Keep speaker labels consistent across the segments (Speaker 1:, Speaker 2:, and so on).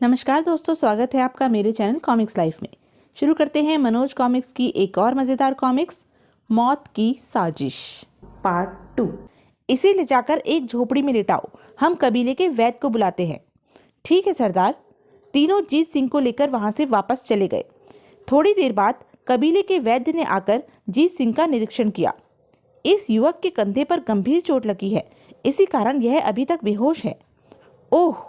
Speaker 1: नमस्कार दोस्तों, स्वागत है आपका मेरे चैनल कॉमिक्स लाइफ में। शुरू करते हैं मनोज कॉमिक्स की एक और मज़ेदार कॉमिक्स, मौत की साजिश पार्ट 2। इसे ले जाकर एक झोपड़ी में लिटाओ, हम कबीले के वैद्य को बुलाते हैं। ठीक है सरदार। तीनों जीत सिंह को लेकर वहां से वापस चले गए। थोड़ी देर बाद कबीले के वैद्य ने आकर जीत सिंह का निरीक्षण किया। इस युवक के कंधे पर गंभीर चोट लगी है, इसी कारण यह अभी तक बेहोश है। ओह,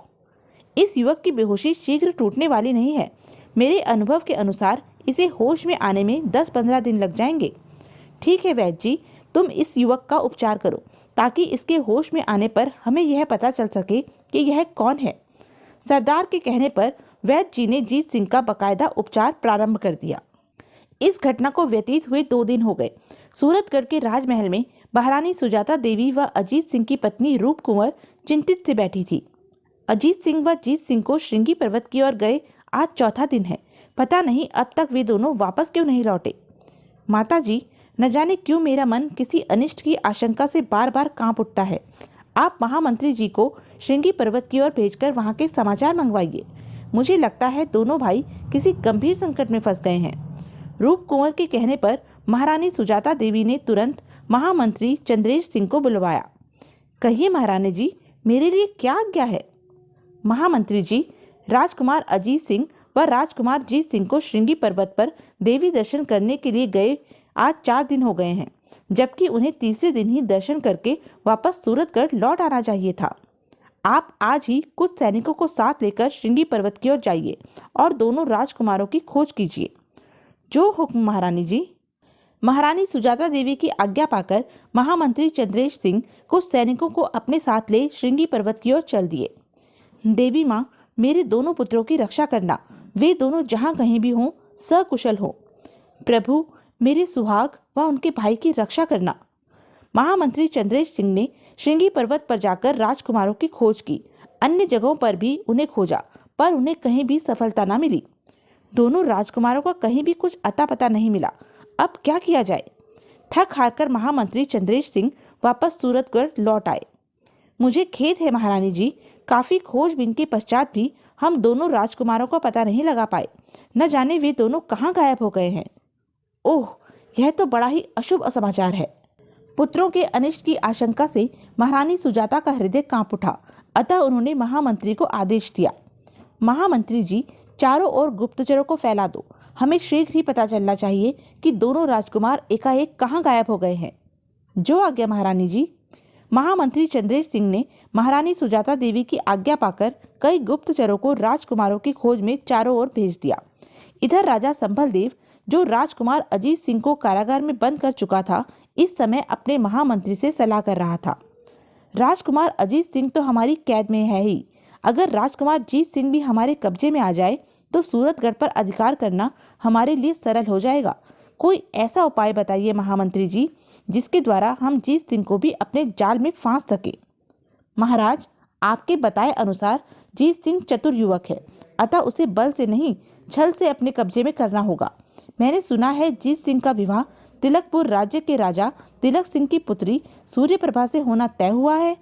Speaker 1: इस युवक की बेहोशी शीघ्र टूटने वाली नहीं है। मेरे अनुभव के अनुसार इसे होश में आने में 10-15 दिन लग जाएंगे। ठीक है वैद्य जी, तुम इस युवक का उपचार करो ताकि इसके होश में आने पर हमें यह पता चल सके कि यह कौन है। सरदार के कहने पर वैद्य जी ने जीत सिंह का बकायदा उपचार प्रारंभ कर दिया। इस घटना को व्यतीत हुए 2 दिन हो गए। सूरतगढ़ के राजमहल में महारानी सुजाता देवी व अजीत सिंह की पत्नी रूप कुंवर चिंतित से बैठी थी। अजीत सिंह व जीत सिंह को श्रृंगी पर्वत की ओर गए आज चौथा दिन है। पता नहीं अब तक वे दोनों वापस क्यों नहीं लौटे। माता जी, न जाने क्यों मेरा मन किसी अनिष्ट की आशंका से बार बार कांप उठता है। आप महामंत्री जी को श्रृंगी पर्वत की ओर भेजकर वहां के समाचार मंगवाइए। मुझे लगता है दोनों भाई किसी गंभीर संकट में फंस गए हैं। रूप कुंवर के कहने पर महारानी सुजाता देवी ने तुरंत महामंत्री चंद्रेश सिंह को बुलवाया। कहिए महारानी जी, मेरे लिए क्या आज्ञा है? महामंत्री जी, राजकुमार अजीत सिंह व राजकुमार जीत सिंह को श्रृंगी पर्वत पर देवी दर्शन करने के लिए गए आज 4 दिन हो गए हैं, जबकि उन्हें तीसरे दिन ही दर्शन करके वापस सूरतगढ़ लौट आना चाहिए था। आप आज ही कुछ सैनिकों को साथ लेकर श्रृंगी पर्वत की ओर जाइए और दोनों राजकुमारों की खोज कीजिए। जो हुक्म महारानी जी। महारानी सुजाता देवी की आज्ञा पाकर महामंत्री चंद्रेश सिंह कुछ सैनिकों को अपने साथ ले श्रृंगी पर्वत की ओर चल दिए। देवी माँ, मेरे दोनों पुत्रों की रक्षा करना, वे दोनों जहाँ कहीं भी हों सकुशल हो। प्रभु, मेरे सुहाग व उनके भाई की रक्षा करना। महामंत्री चंद्रेश सिंह ने श्रृंगी पर्वत पर जाकर राजकुमारों की खोज की। अन्य जगहों पर भी उन्हें खोजा, पर उन्हें कहीं भी सफलता न मिली। दोनों राजकुमारों का कहीं भी कुछ अता पता नहीं मिला। अब क्या किया जाए? थक हारकर महामंत्री चंद्रेश सिंह वापस सूरतगढ़ लौट आए। मुझे खेद है महारानी जी, काफी खोजबीन के पश्चात भी हम दोनों राजकुमारों का पता नहीं लगा पाए। न जाने वे दोनों कहाँ गायब हो गए हैं। ओह, यह तो बड़ा ही अशुभ समाचार है। पुत्रों के अनिष्ट की आशंका से महारानी सुजाता का हृदय कांप उठा। अतः उन्होंने महामंत्री को आदेश दिया, महामंत्री जी, चारों ओर गुप्तचरों को फैला दो। हमें शीघ्र ही पता चलना चाहिए कि दोनों राजकुमार एकाएक कहाँ गायब हो गए हैं। जो आज्ञा महारानी जी। महामंत्री चंद्रेश सिंह ने महारानी सुजाता देवी की आज्ञा पाकर कई गुप्तचरों को राजकुमारों की खोज में चारों ओर भेज दिया। इधर राजा संभल देव, जो राजकुमार अजीत सिंह को कारागार में बंद कर चुका था, इस समय अपने महामंत्री से सलाह कर रहा था। राजकुमार अजीत सिंह तो हमारी कैद में है ही, अगर राजकुमार जीत सिंह भी हमारे कब्जे में आ जाए तो सूरतगढ़ पर अधिकार करना हमारे लिए सरल हो जाएगा। कोई ऐसा उपाय बताइए महामंत्री जी, जिसके द्वारा हम जीत सिंह को भी अपने जाल में फांस सके। महाराज, आपके बताए अनुसार जीत सिंह चतुर युवक है, अतः उसे बल से नहीं छल से अपने कब्जे में करना होगा। मैंने सुना है जीत सिंह का विवाह तिलकपुर राज्य के राजा तिलक सिंह की पुत्री सूर्यप्रभा से होना तय हुआ है।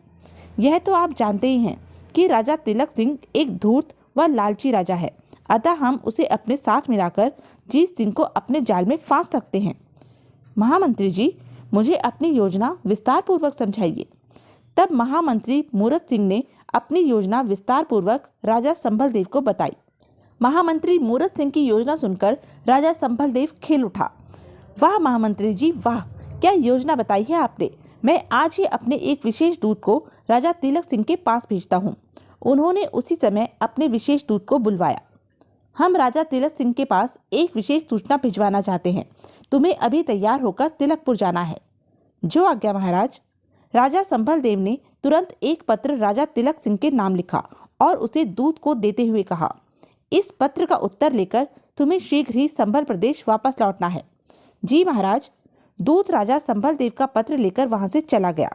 Speaker 1: यह तो आप जानते ही हैं कि राजा तिलक सिंह एक धूर्त व लालची राजा है, अतः हम उसे अपने साथ मिलाकर जीत सिंह को अपने जाल में फांस सकते हैं। महामंत्री जी, मुझे अपनी योजना विस्तार पूर्वक समझाइए। तब महामंत्री मूरत सिंह ने अपनी योजना विस्तार पूर्वक राजा संभल देव को बताई। महामंत्री मूरत सिंह की योजना सुनकर राजा संभल देव खिल उठा। वाह महामंत्री जी वाह, क्या योजना बताई है आपने। मैं आज ही अपने एक विशेष दूत को राजा तिलक सिंह के पास भेजता हूँ। उन्होंने उसी समय अपने विशेष दूत को बुलवाया। हम राजा तिलक सिंह के पास एक विशेष सूचना भिजवाना चाहते हैं। तुम्हें अभी तैयार होकर तिलकपुर जाना है। जो आज्ञा महाराज। राजा संभल देव ने तुरंत एक पत्र राजा तिलक सिंह के नाम लिखा और उसे दूत को देते हुए कहा, इस पत्र का उत्तर लेकर तुम्हें शीघ्र ही संभल प्रदेश वापस लौटना है। जी महाराज। दूत राजा संभल देव का पत्र लेकर वहां से चला गया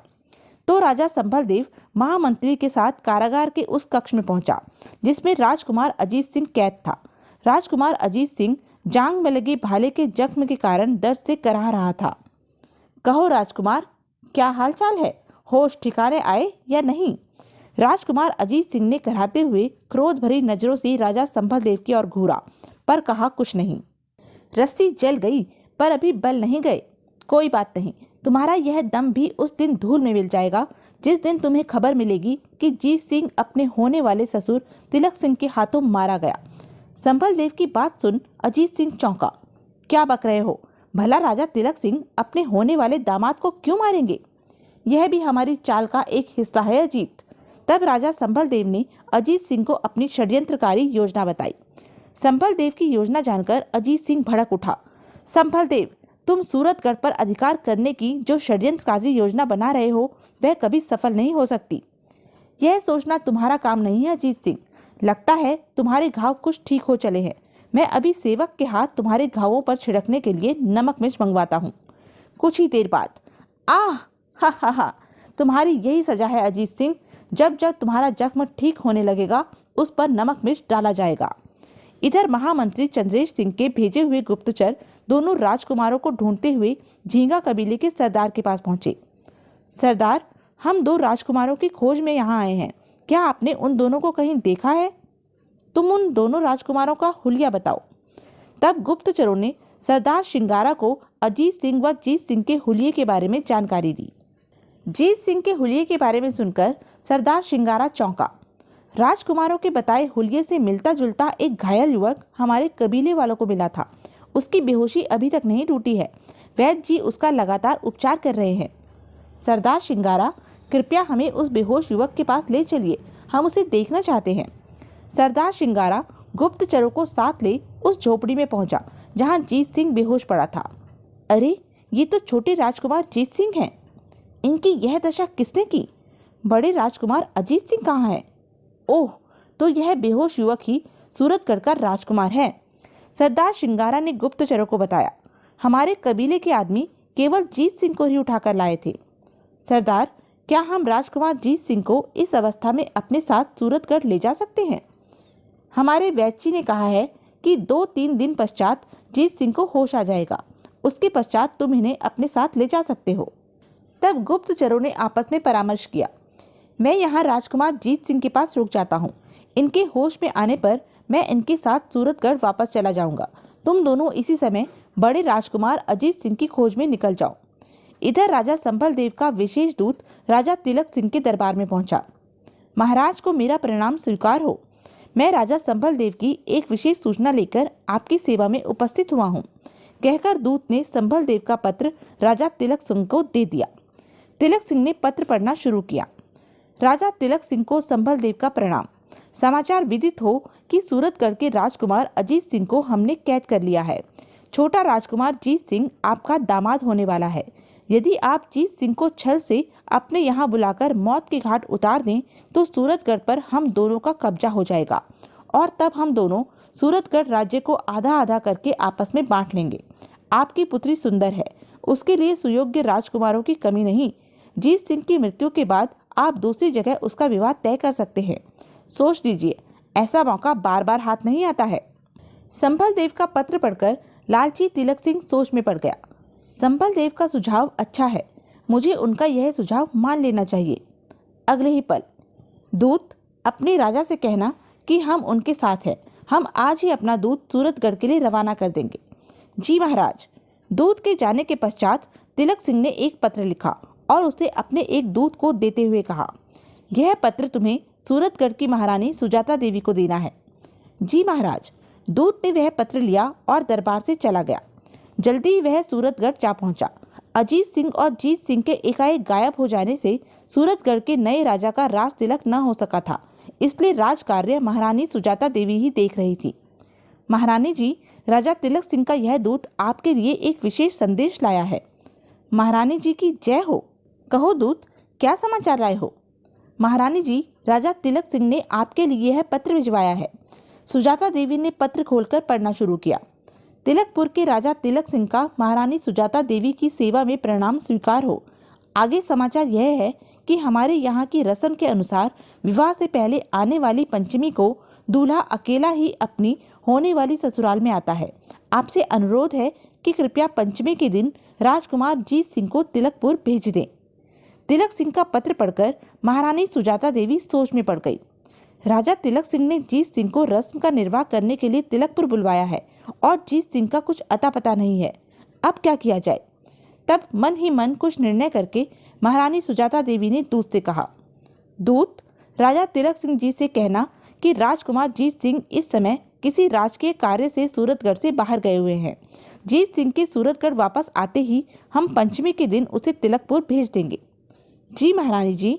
Speaker 1: तो राजा संभल देव महामंत्री के साथ कारागार के उस कक्ष में पहुंचा जिसमें राजकुमार अजीत सिंह कैद था। राजकुमार अजीत सिंह जांग में लगे भाले के जख्म के कारण दर्द से कराह रहा था। कहो राजकुमार, क्या हालचाल है? होश ठिकाने आए या नहीं? राजकुमार अजीत सिंह ने कराहते हुए क्रोध भरी नजरों से राजा संभलदेव की ओर घूरा, पर कहा कुछ नहीं। रस्सी जल गई पर अभी बल नहीं गए। कोई बात नहीं, तुम्हारा यह दम भी उस दिन धूल में मिल जाएगा जिस दिन तुम्हें खबर मिलेगी कि जीत सिंह अपने होने वाले ससुर तिलक सिंह के हाथों मारा गया। संभलदेव की बात सुन अजीत सिंह चौंका। क्या बक रहे हो? भला राजा तिलक सिंह अपने होने वाले दामाद को क्यों मारेंगे? यह भी हमारी चाल का एक हिस्सा है अजीत। तब राजा संभलदेव ने अजीत सिंह को अपनी षड्यंत्रकारी योजना बताई। संभलदेव की योजना जानकर अजीत सिंह भड़क उठा। संभलदेव, तुम सूरतगढ़ पर अधिकार करने की जो षड्यंत्रकारी योजना बना रहे हो वह कभी सफल नहीं हो सकती। यह सोचना तुम्हारा काम नहीं है अजीत सिंह। लगता है तुम्हारे घाव कुछ ठीक हो चले हैं। मैं अभी सेवक के हाथ तुम्हारे घावों पर छिड़कने के लिए नमक मिर्च मंगवाता हूँ। कुछ ही देर बाद आह हा हा हा, तुम्हारी यही सजा है अजीत सिंह। जब जब तुम्हारा जख्म ठीक होने लगेगा उस पर नमक मिर्च डाला जाएगा। इधर महामंत्री चंद्रेश सिंह के भेजे हुए गुप्तचर दोनों राजकुमारों को ढूंढते हुए झींगा कबीले के सरदार के पास पहुंचे। सरदार, हम 2 राजकुमारों की खोज में यहाँ आए हैं। क्या आपने उन दोनों को कहीं देखा है? तुम उन दोनों राजकुमारों का हुलिया बताओ। तब गुप्तचरों ने सरदार शिंगारा को अजीत सिंह व जीत सिंह के हुलिये के बारे में जानकारी दी। जीत सिंह के हुलिये के बारे में सुनकर सरदार शिंगारा चौंका। राजकुमारों के बताए हुलिये से मिलता जुलता एक घायल युवक हमारे कबीले वालों को मिला था। उसकी बेहोशी अभी तक नहीं टूटी है। वैद्य जी उसका लगातार उपचार कर रहे हैं। सरदार शिंगारा, कृपया हमें उस बेहोश युवक के पास ले चलिए, हम उसे देखना चाहते हैं। सरदार शिंगारा गुप्तचरों को साथ ले उस झोपड़ी में पहुंचा जहां जीत सिंह बेहोश पड़ा था। अरे, ये तो छोटे राजकुमार जीत सिंह हैं। इनकी यह दशा किसने की? बड़े राजकुमार अजीत सिंह कहाँ हैं? ओह, तो यह बेहोश युवक ही सूरतगढ़ का राजकुमार है। सरदार शिंगारा ने गुप्तचरों को बताया। हमारे कबीले के आदमी केवल जीत सिंह को ही उठाकर लाए थे। सरदार, क्या हम राजकुमार जीत सिंह को इस अवस्था में अपने साथ सूरतगढ़ ले जा सकते हैं? हमारे वैद्य जी ने कहा है कि 2-3 दिन पश्चात जीत सिंह को होश आ जाएगा। उसके पश्चात तुम इन्हें अपने साथ ले जा सकते हो। तब गुप्तचरों ने आपस में परामर्श किया। मैं यहाँ राजकुमार जीत सिंह के पास रुक जाता हूँ। इनके होश में आने पर मैं इनके साथ सूरतगढ़ वापस चला जाऊंगा। तुम दोनों इसी समय बड़े राजकुमार अजीत सिंह की खोज में निकल जाओ। इधर राजा संभलदेव का विशेष दूत राजा तिलक सिंह के दरबार में पहुंचा। महाराज को मेरा प्रणाम स्वीकार हो। मैं राजा संभलदेव की एक विशेष सूचना लेकर आपकी सेवा में उपस्थित हुआ हूँ, कहकर दूत ने संभलदेव का पत्र राजा तिलक सिंह को दे दिया। तिलक सिंह ने पत्र पढ़ना शुरू किया। राजा तिलक सिंह को संभलदेव का प्रणाम। समाचार विदित हो कि सूरतगढ़ के राजकुमार अजीत सिंह को हमने कैद कर लिया है। छोटा राजकुमार जीत सिंह आपका दामाद होने वाला है। यदि आप जीत सिंह को छल से अपने यहाँ बुलाकर मौत के घाट उतार दें तो सूरतगढ़ पर हम दोनों का कब्जा हो जाएगा और तब हम दोनों सूरतगढ़ राज्य को आधा आधा करके आपस में बांट लेंगे। आपकी पुत्री सुंदर है, उसके लिए सुयोग्य राजकुमारों की कमी नहीं। जीत सिंह की मृत्यु के बाद आप दूसरी जगह उसका विवाह तय कर सकते हैं। सोच लीजिए, ऐसा मौका बार बार हाथ नहीं आता है। संभलदेव का पत्र पढ़कर लालची तिलक सिंह सोच में पड़ गया। संभलदेव का सुझाव अच्छा है, मुझे उनका यह सुझाव मान लेना चाहिए। अगले ही पल, दूत, अपने राजा से कहना कि हम उनके साथ हैं। हम आज ही अपना दूत सूरतगढ़ के लिए रवाना कर देंगे। जी महाराज। दूत के जाने के पश्चात तिलक सिंह ने एक पत्र लिखा और उसे अपने एक दूत को देते हुए कहा, यह पत्र तुम्हें सूरतगढ़ की महारानी सुजाता देवी को देना है। जी महाराज। दूत ने वह पत्र लिया और दरबार से चला गया। जल्दी ही वह सूरतगढ़ जा पहुंचा। अजीत सिंह और जीत सिंह के एकाएक गायब हो जाने से सूरतगढ़ के नए राजा का राज तिलक न हो सका था, इसलिए राज कार्य महारानी सुजाता देवी ही देख रही थी। महारानी जी, राजा तिलक सिंह का यह दूत आपके लिए एक विशेष संदेश लाया है। महारानी जी की जय हो। कहो दूत, क्या समाचार लाए हो? महारानी जी, राजा तिलक सिंह ने आपके लिए यह पत्र भिजवाया है। सुजाता देवी ने पत्र खोलकर पढ़ना शुरू किया। तिलकपुर के राजा तिलक सिंह का महारानी सुजाता देवी की सेवा में प्रणाम स्वीकार हो। आगे समाचार यह है कि हमारे यहाँ की रस्म के अनुसार विवाह से पहले आने वाली पंचमी को दूल्हा अकेला ही अपनी होने वाली ससुराल में आता है। आपसे अनुरोध है कि कृपया पंचमी के दिन राजकुमार जीत सिंह को तिलकपुर भेज दें। तिलक सिंह का पत्र पढ़कर महारानी सुजाता देवी सोच में पड़ गई। राजा तिलक सिंह ने जीत सिंह को रस्म का निर्वाह करने के लिए तिलकपुर बुलवाया है और जीत सिंह का कुछ अता पता नहीं है। अब क्या किया जाए? तब मन ही मन कुछ निर्णय करके महारानी सुजाता देवी ने दूत से कहा, दूत, राजा तिलक सिंह जी से कहना कि राजकुमार जीत सिंह इस समय किसी राजकीय कार्य से सूरतगढ़ से बाहर गए हुए हैं। जीत सिंह के सूरतगढ़ वापस आते ही हम पंचमी के दिन उसे तिलकपुर भेज देंगे। जी महारानी जी।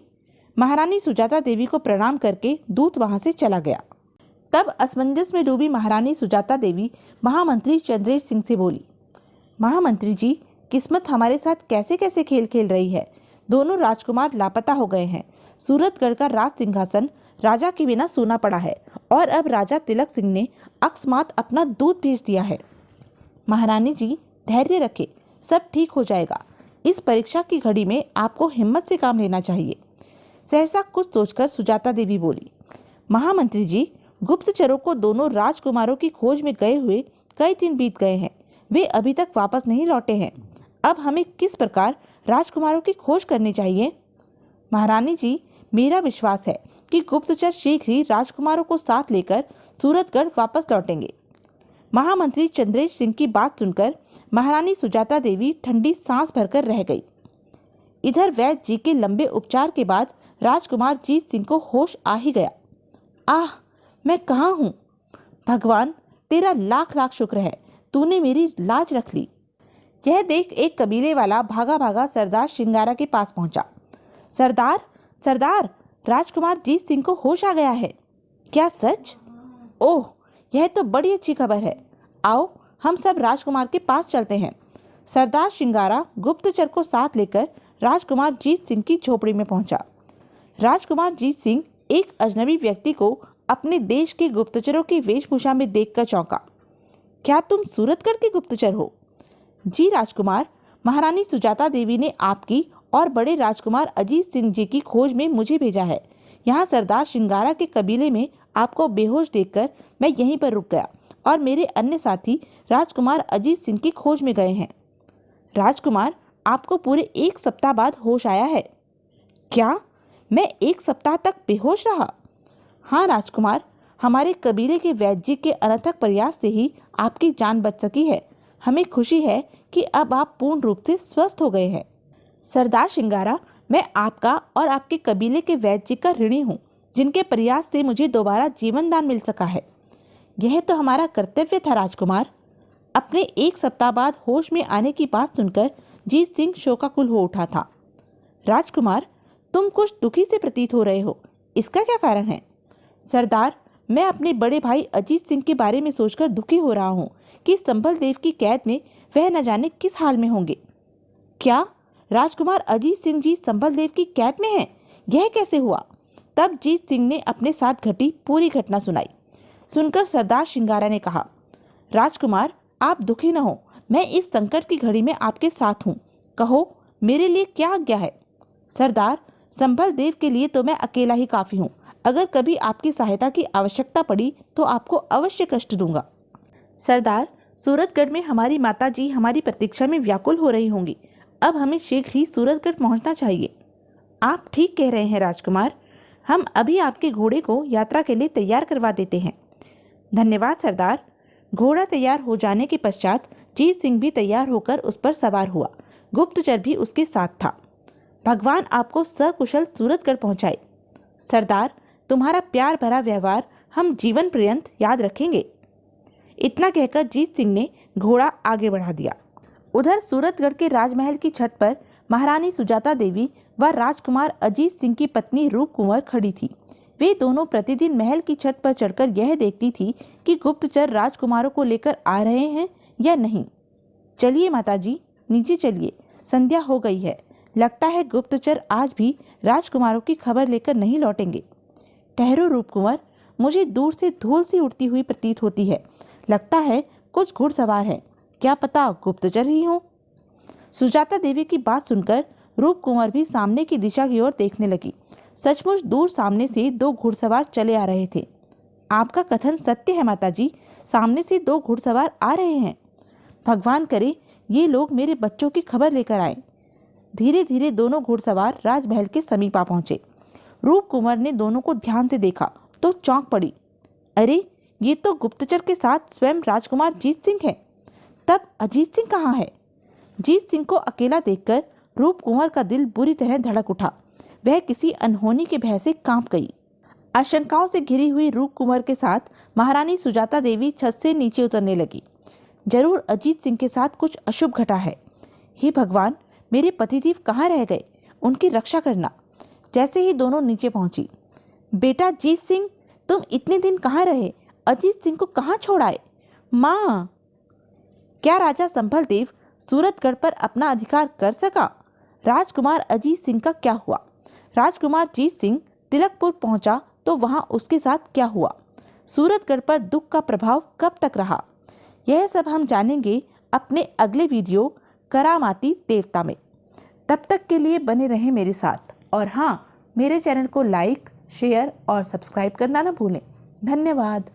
Speaker 1: महारानी सुजाता देवी को प्रणाम करके दूत वहां से चला गया। तब असमंजस में डूबी महारानी सुजाता देवी महामंत्री चंद्रेश सिंह से बोली, महामंत्री जी, किस्मत हमारे साथ कैसे कैसे खेल खेल रही है। दोनों राजकुमार लापता हो गए हैं। सूरतगढ़ का राज सिंहासन राजा के बिना सूना पड़ा है और अब राजा तिलक सिंह ने अकस्मात अपना दूत भेज दिया है। महारानी जी, धैर्य रखें, सब ठीक हो जाएगा। इस परीक्षा की घड़ी में आपको हिम्मत से काम लेना चाहिए। सहसा कुछ सोचकर सुजाता देवी बोली, महामंत्री जी, गुप्तचरों को दोनों राजकुमारों की खोज में गए हुए कई दिन बीत गए हैं। वे अभी तक वापस नहीं लौटे हैं। अब हमें किस प्रकार राजकुमारों की खोज करनी चाहिए? महारानी जी, मेरा विश्वास है कि गुप्तचर शीघ्र ही राजकुमारों को साथ लेकर सूरतगढ़ वापस लौटेंगे। महामंत्री चंद्रेश सिंह की बात सुनकर महारानी सुजाता देवी ठंडी सांस भरकर रह गई। इधर वैद्य जी के लंबे उपचार के बाद राजकुमार जीत सिंह को होश आ ही गया। आह, मैं कहाँ हूँ? भगवान, तेरा लाख लाख शुक्र है, तूने मेरी लाज रख ली। यह देख एक कबीले वाला भागा भागा सरदार श्रृंगारा के पास पहुंचा। सरदार, सरदार, राजकुमार जीत सिंह को होश आ गया है। क्या सच? ओह, यह तो बड़ी अच्छी खबर है। आओ, हम सब राजकुमार के पास चलते हैं। सरदार श्रृंगारा गुप्तचर को साथ लेकर राजकुमार जीत सिंह की झोपड़ी में पहुंचा। राजकुमार जीत सिंह एक अजनबी व्यक्ति को अपने देश के गुप्तचरों की वेशभूषा में देखकर चौंका। क्या तुम सूरतगढ़ के गुप्तचर हो? जी राजकुमार, महारानी सुजाता देवी ने आपकी और बड़े राजकुमार अजीत सिंह जी की खोज में मुझे भेजा है। यहाँ सरदार श्रृंगारा के कबीले में आपको बेहोश देखकर मैं यहीं पर रुक गया और मेरे अन्य साथी राजकुमार अजीत सिंह की खोज में गए हैं। राजकुमार, आपको पूरे 1 सप्ताह बाद होश आया है। क्या मैं 1 सप्ताह तक बेहोश रहा? हाँ राजकुमार, हमारे कबीले के वैद्य जी के अनथक प्रयास से ही आपकी जान बच सकी है। हमें खुशी है कि अब आप पूर्ण रूप से स्वस्थ हो गए हैं। सरदार श्रृंगारा, मैं आपका और आपके कबीले के वैद्य जी का ऋणी हूँ, जिनके प्रयास से मुझे दोबारा जीवन दान मिल सका है। यह तो हमारा कर्तव्य था राजकुमार। अपने 1 सप्ताह बाद होश में आने की बात सुनकर जीत सिंह शोकाकुल हो उठा था। राजकुमार, तुम कुछ दुखी से प्रतीत हो रहे हो, इसका क्या कारण है? सरदार, मैं अपने बड़े भाई अजीत सिंह के बारे में सोचकर दुखी हो रहा हूँ कि संभल देव की कैद में वह न जाने किस हाल में होंगे। क्या राजकुमार अजीत सिंह जी संभल देव की कैद में हैं? यह कैसे हुआ? तब जीत सिंह ने अपने साथ घटी पूरी घटना सुनाई। सुनकर सरदार श्रृंगारा ने कहा, राजकुमार, आप दुखी न हो, मैं इस संकट की घड़ी में आपके साथ हूँ। कहो, मेरे लिए क्या आज्ञा है? सरदार, संभल देव के लिए तो मैं अकेला ही काफी हूँ। अगर कभी आपकी सहायता की आवश्यकता पड़ी तो आपको अवश्य कष्ट दूंगा। सरदार, सूरतगढ़ में हमारी माता जी हमारी प्रतीक्षा में व्याकुल हो रही होंगी। अब हमें शीघ्र ही सूरतगढ़ पहुंचना चाहिए। आप ठीक कह रहे हैं राजकुमार, हम अभी आपके घोड़े को यात्रा के लिए तैयार करवा देते हैं। धन्यवाद सरदार। घोड़ा तैयार हो जाने के पश्चात जीत सिंह भी तैयार होकर उस पर सवार हुआ। गुप्तचर भी उसके साथ था। भगवान आपको सकुशल सूरतगढ़ पहुंचाए। सरदार, तुम्हारा प्यार भरा व्यवहार हम जीवन पर्यंत याद रखेंगे। इतना कहकर जीत सिंह ने घोड़ा आगे बढ़ा दिया। उधर सूरतगढ़ के राजमहल की छत पर महारानी सुजाता देवी व राजकुमार अजीत सिंह की पत्नी रूप कुंवर खड़ी थी। वे दोनों प्रतिदिन महल की छत पर चढ़कर यह देखती थी कि गुप्तचर राजकुमारों को लेकर आ रहे हैं या नहीं। चलिए माताजी, नीचे चलिए, संध्या हो गई है। लगता है गुप्तचर आज भी राजकुमारों की खबर लेकर नहीं लौटेंगे। ठहरो रूप कुंवर, मुझे दूर से धूल सी उड़ती हुई प्रतीत होती है। लगता है कुछ घुड़सवार हैं, क्या पता गुप्तचर ही हों। सुजाता देवी की बात सुनकर रूप कुंवर भी सामने की दिशा की ओर देखने लगी। सचमुच दूर सामने से 2 घुड़सवार चले आ रहे थे। आपका कथन सत्य है माताजी, सामने से 2 घुड़सवार आ रहे हैं। भगवान करे ये लोग मेरे बच्चों की खबर लेकर आए। धीरे धीरे दोनों घुड़सवार राजमहल के समीप आ पहुंचे। रूप कुंवर ने दोनों को ध्यान से देखा तो चौंक पड़ी। अरे, ये तो गुप्तचर के साथ स्वयं राजकुमार जीत सिंह है। तब अजीत सिंह कहाँ है? जीत सिंह को अकेला देखकर रूप कुंवर का दिल बुरी तरह धड़क उठा। वह किसी अनहोनी के भय से कांप गई। आशंकाओं से घिरी हुई रूप कुंवर के साथ महारानी सुजाता देवी छत से नीचे उतरने लगी। जरूर अजीत सिंह के साथ कुछ अशुभ घटा है। हे भगवान, मेरे पतिदेव कहाँ रह गए? उनकी रक्षा करना। जैसे ही दोनों नीचे पहुंची, बेटा जीत सिंह, तुम इतने दिन कहाँ रहे? अजीत सिंह को कहाँ छोड़ आए? माँ, क्या राजा संभल देव सूरतगढ़ पर अपना अधिकार कर सका? राजकुमार अजीत सिंह का क्या हुआ? राजकुमार जीत सिंह तिलकपुर पहुंचा तो वहां उसके साथ क्या हुआ? सूरतगढ़ पर दुख का प्रभाव कब तक रहा? यह सब हम जानेंगे अपने अगले वीडियो करामाती देवता में। तब तक के लिए बने रहें मेरे साथ, और हाँ, मेरे चैनल को लाइक, शेयर और सब्सक्राइब करना ना भूलें। धन्यवाद।